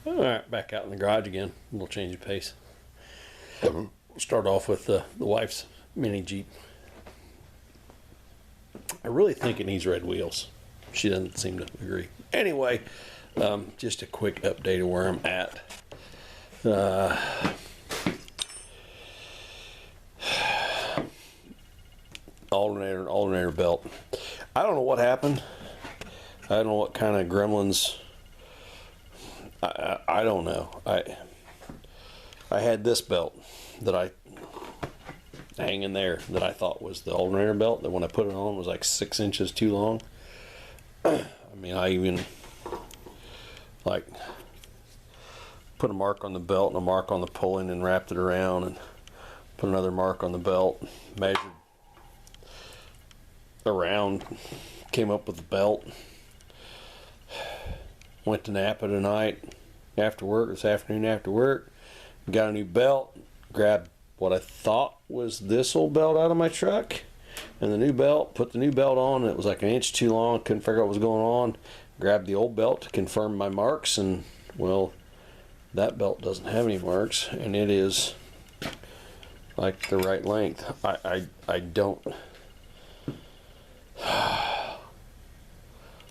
Alright, back out in the garage again. A little change of pace. We'll start off with the wife's mini Jeep. I really think it needs red wheels. She doesn't seem to agree. Anyway, just a quick update of where I'm at. Alternator belt. I don't know what happened. I don't know what kind of gremlins. I don't know. I had this belt that I hanging there that I thought was the alternator belt, that when I put it on was like 6 inches too long. I mean, I even like put a mark on the belt and a mark on the pulling and wrapped it around and put another mark on the belt, measured around, came up with the belt. Went to Napa tonight after work, this afternoon after work, got a new belt, grabbed what I thought was this old belt out of my truck, and the new belt, put the new belt on, and it was like 1 inch too long, couldn't figure out what was going on, grabbed the old belt to confirm my marks, and well, that belt doesn't have any marks, and it is like the right length. I don't,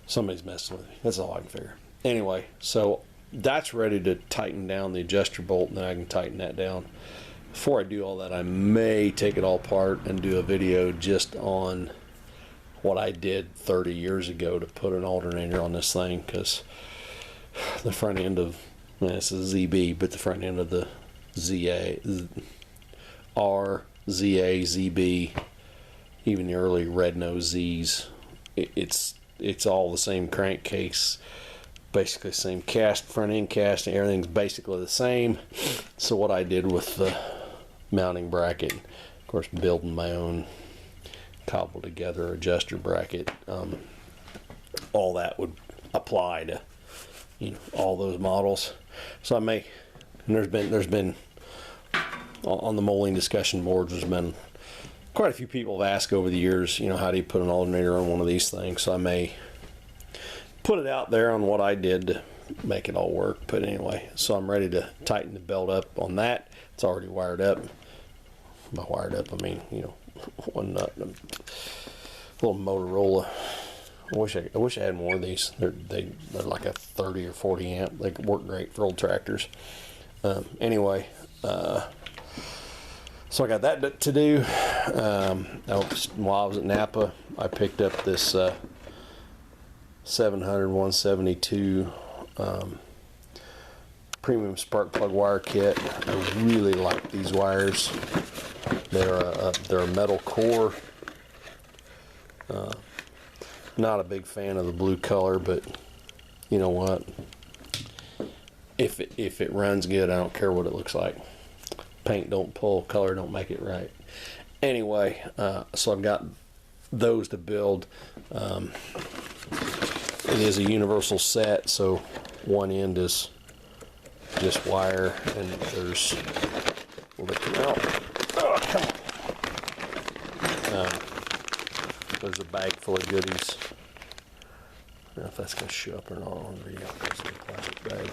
somebody's messing with me, that's all I can figure. Anyway, so that's ready to tighten down the adjuster bolt, and then I can tighten that down. Before I do all that, I may take it all apart and do a video just on what I did 30 years ago to put an alternator on this thing, because the front end of, this is ZB, but the front end of the ZA, R, ZA, ZB, even the early red nose Z's, it's all the same crankcase. Basically same cast, front end cast, and everything's basically the same. So what I did with the mounting bracket, of course building my own cobbled together adjuster bracket, all that would apply to, you know, all those models. So I may, and there's been on the molding discussion boards, there's been quite a few people have asked over the years, you know, how do you put an alternator on one of these things? So I may put it out there on what I did to make it all work. But anyway, so I'm ready to tighten the belt up on that. It's already wired up. By wired up, I mean, you know, one nut, a little Motorola. I wish I had more of these. They're like a 30 or 40 amp. They work great for old tractors. Anyway, so I got that to do. While I was at Napa, I picked up this 700 172 premium spark plug wire kit. I really like these wires. They're a metal core. Not a big fan of the blue color, but you know what? If it runs good, I don't care what it looks like. Paint don't pull, color don't make it right. Anyway, so I've got those to build. It is a universal set, so one end is just wire, and there's, will they come out? Oh, come on. There's a bag full of goodies. I don't know if that's going to show up or not on video. It's a plastic bag.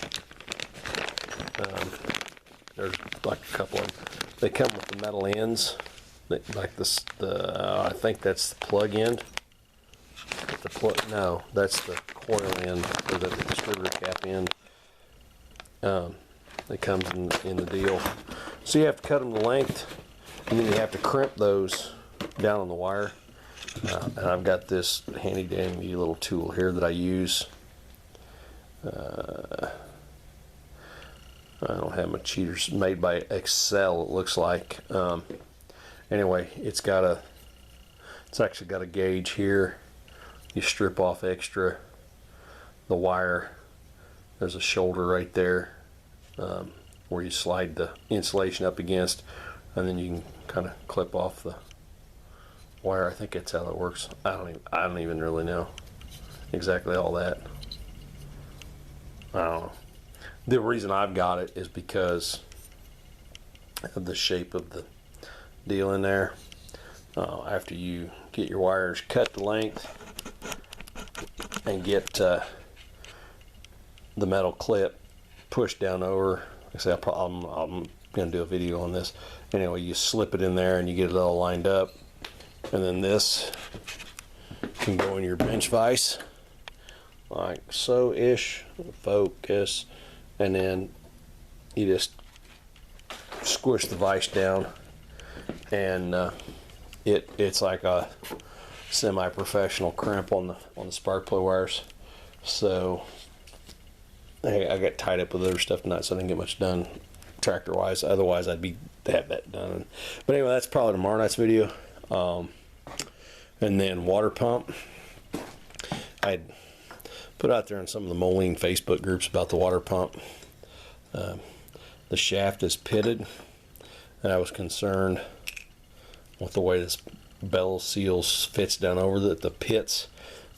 There's like a couple of them. They come with the metal ends, like this. I think that's the plug end. No, that's the coil end, or the distributor cap end. That comes in the deal. So you have to cut them to length, and then you have to crimp those down on the wire. And I've got this handy dandy little tool here that I use. I don't have my cheaters, made by Excel, it looks like. Anyway, it's actually got a gauge here. You strip off extra the wire. There's a shoulder right there where you slide the insulation up against, and then you can kind of clip off the wire. I think that's how that works. I don't even really know exactly all that. I don't know. The reason I've got it is because of the shape of the deal in there. After you get your wires cut to length and get the metal clip push down over. Like I say, I'm going to do a video on this. Anyway, you slip it in there and you get it all lined up. And then this can go in your bench vise, like so-ish, focus. And then you just squish the vise down, and it's like a semi-professional crimp on the spark plug wires. So I got tied up with other stuff tonight, so I didn't get much done tractor wise. Otherwise I'd have that done. But anyway, that's probably tomorrow night's video. And then water pump, I'd put out there in some of the Moline Facebook groups about the water pump. The shaft is pitted, and I was concerned with the way this bellows seals fits down over that the pits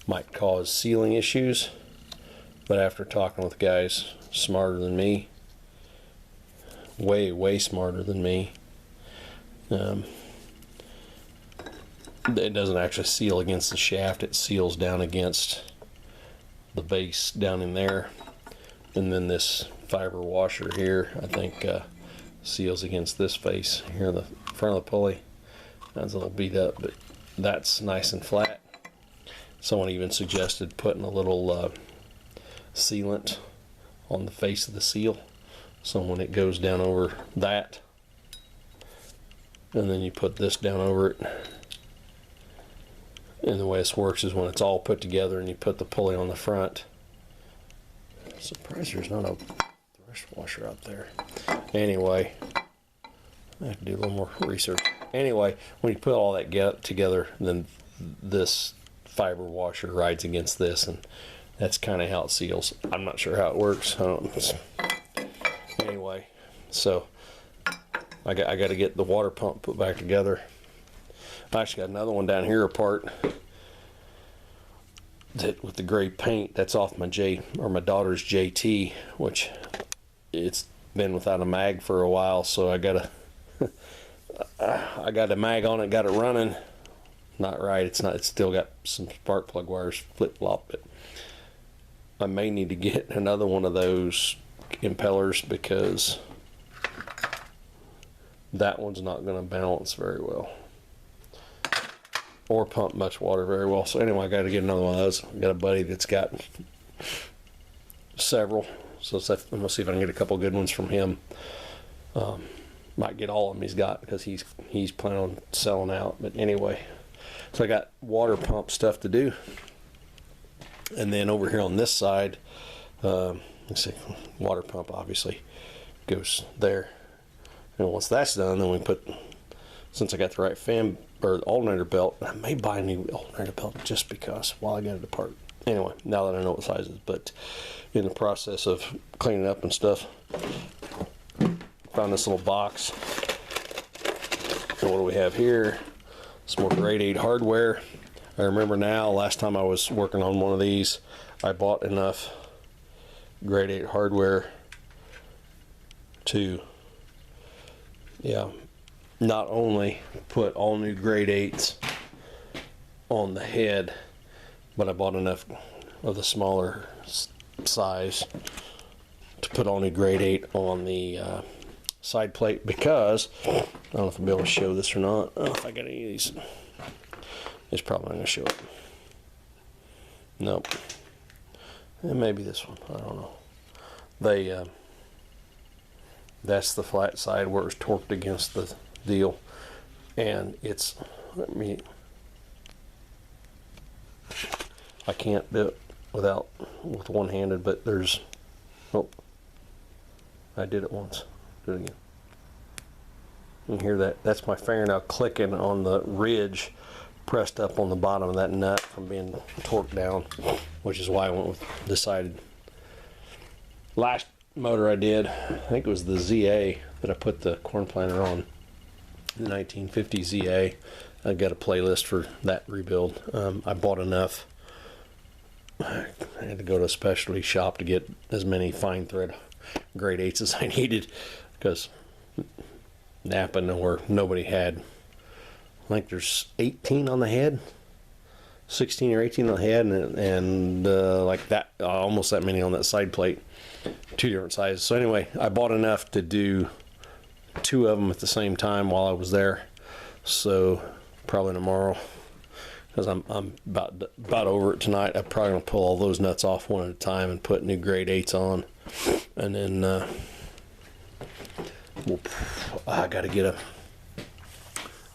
might cause sealing issues. But after talking with guys smarter than me, way smarter than me, it doesn't actually seal against the shaft, it seals down against the base down in there. And then this fiber washer here, I think, seals against this face here in the front of the pulley. That's a little beat up, but that's nice and flat. Someone even suggested putting a little sealant on the face of the seal, so when it goes down over that, and then you put this down over it. And the way this works is when it's all put together and you put the pulley on the front. I'm surprised there's not a thresh washer out there. Anyway, I have to do a little more research. Anyway, when you put all that together, then this fiber washer rides against this, and that's kind of how it seals. I'm not sure how it works. Anyway, so I got to get the water pump put back together. I actually got another one down here apart that with the gray paint that's off my my daughter's JT, which it's been without a mag for a while, so I got a mag on it, got it running. Not right, it's still got some spark plug wires flip-flop, but I may need to get another one of those impellers because that one's not going to balance very well or pump much water very well. So anyway, I got to get another one of those. I got a buddy that's got several, so I'm gonna see if I can get a couple good ones from him. Might get all of them he's got because he's planning on selling out. But anyway, so I got water pump stuff to do, and then over here on this side, let's see, water pump obviously goes there, and once that's done, then we put, since I got the right fan or alternator belt, I may buy a new alternator belt just because while I got it apart. Anyway, now that I know what size it is, but in the process of cleaning up and stuff, found this little box. And what do we have here? Some more grade 8 hardware. I remember now, last time I was working on one of these, I bought enough grade 8 hardware to, not only put all new grade 8s on the head, but I bought enough of the smaller size to put all new grade 8 on the side plate, because I don't know if I'll be able to show this or not. I don't know if I got any of these. It's probably not going to show it. Nope. And maybe this one. I don't know. They that's the flat side where it's torqued against the deal, and it's, I can't do it with one-handed, but there's, I did it once. Do it again. You can hear that? That's my fingernail clicking on the ridge pressed up on the bottom of that nut from being torqued down, which is why I went with decided. Last motor I did, I think it was the ZA that I put the corn planter on, the 1950 ZA. I got a playlist for that rebuild. I bought enough. I had to go to a specialty shop to get as many fine thread grade 8s as I needed, because Napa nowhere nobody had. I think there's 18 on the head, 16 or 18 on the head, and like that, almost that many on that side plate. 2 different sizes. So anyway, I bought enough to do 2 of them at the same time while I was there. So probably tomorrow, because I'm about over it tonight. I'm probably gonna pull all those nuts off one at a time and put new grade 8s on, and then I got to get a.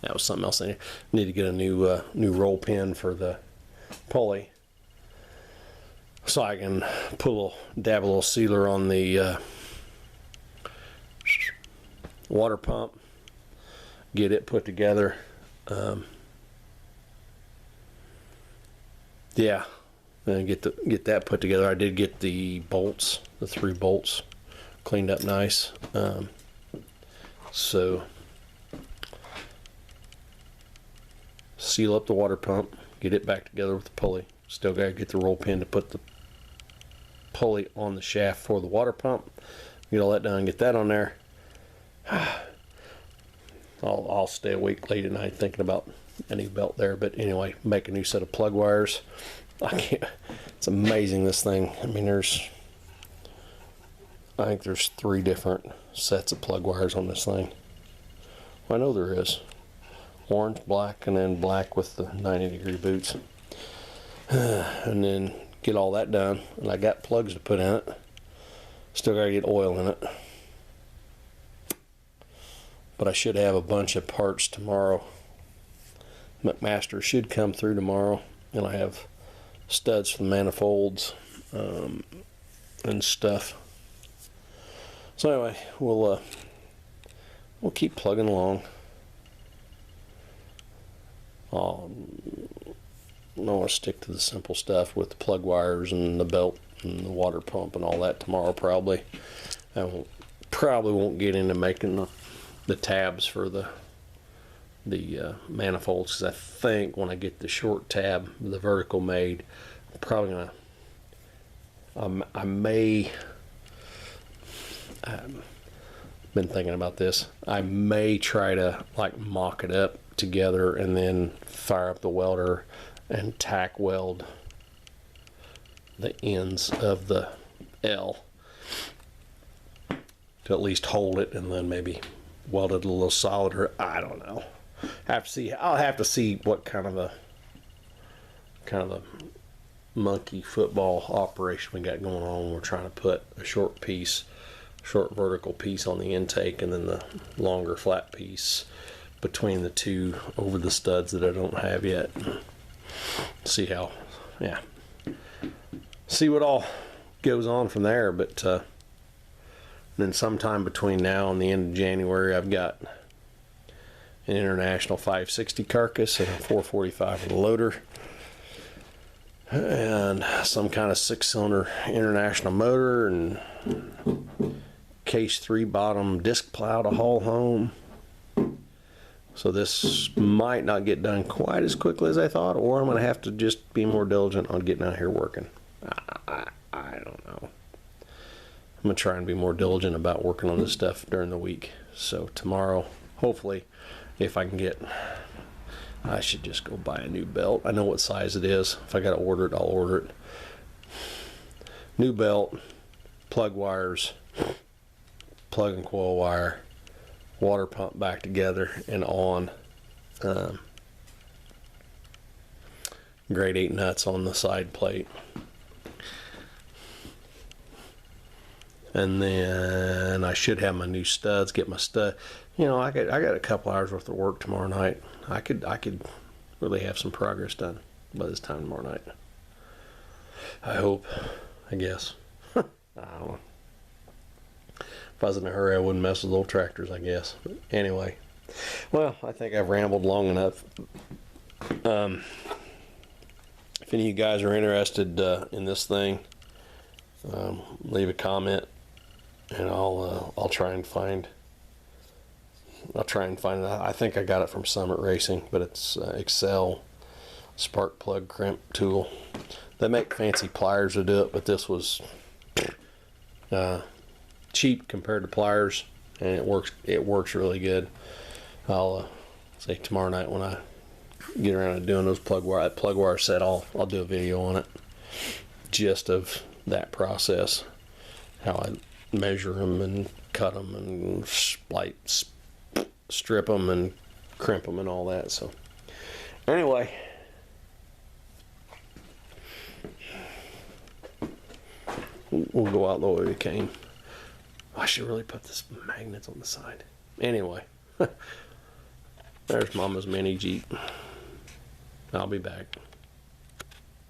That was something else. I need to get a new roll pin for the pulley, so I can dab a little sealer on the water pump, get it put together. Yeah, and get that put together. I did get the bolts, the 3 bolts, cleaned up nice. So seal up the water pump, get it back together with the pulley. Still got to get the roll pin to put the pulley on the shaft for the water pump. Get all that done, get that on there. I'll stay awake late at night thinking about a new belt there. But anyway, make a new set of plug wires. It's amazing, this thing. I mean, I think there's 3 different sets of plug wires on this thing. Well, I know there is. Orange, black, and then black with the 90-degree boots. And then get all that done. And I got plugs to put in it. Still got to get oil in it. But I should have a bunch of parts tomorrow. McMaster should come through tomorrow. And I have studs for the manifolds and stuff. So anyway, we'll keep plugging along. I want to stick to the simple stuff with the plug wires and the belt and the water pump and all that tomorrow probably. I probably won't get into making the tabs for the manifolds, because I think when I get the short tab, the vertical made, I'm probably gonna been thinking about this. I may try to like mock it up together and then fire up the welder and tack weld the ends of the L to at least hold it, and then maybe weld it a little solider. I don't know. I'll have to see what kind of a monkey football operation we got going on. We're trying to put a short vertical piece on the intake, and then the longer flat piece between the 2 over the studs that I don't have yet. See what all goes on from there. But then sometime between now and the end of January, I've got an International 560 carcass and a 445 with a loader, and some kind of 6-cylinder International motor, and case 3 bottom disc plow to haul home. So this might not get done quite as quickly as I thought, or I'm going to have to just be more diligent on getting out here working. I don't know. I'm going to try and be more diligent about working on this stuff during the week. So tomorrow, hopefully, if I can get, I should just go buy a new belt. I know what size it is. If I got to order it, I'll order it. New belt, plug wires, plug and coil wire, water pump back together and on, grade 8 nuts on the side plate, and then I should have my new studs. Get my stud. You know, I got a couple hours worth of work tomorrow night. I could really have some progress done by this time tomorrow night. I hope. I guess. I don't know. If I was in a hurry, I wouldn't mess with old tractors, I guess. But anyway, well, I think I've rambled long enough. If any of you guys are interested in this thing, leave a comment, and I'll try and find. it. I think I got it from Summit Racing, but it's Excel spark plug crimp tool. They make fancy pliers to do it, but this was cheap compared to pliers, and it works really good. I'll say tomorrow night when I get around to doing those plug wire set, I'll do a video on it. Gist of that process, how I measure them and cut them and strip them and crimp them and all that. So anyway, we'll go out the way we came. I should really put this magnets on the side. Anyway, there's Mama's mini Jeep. I'll be back.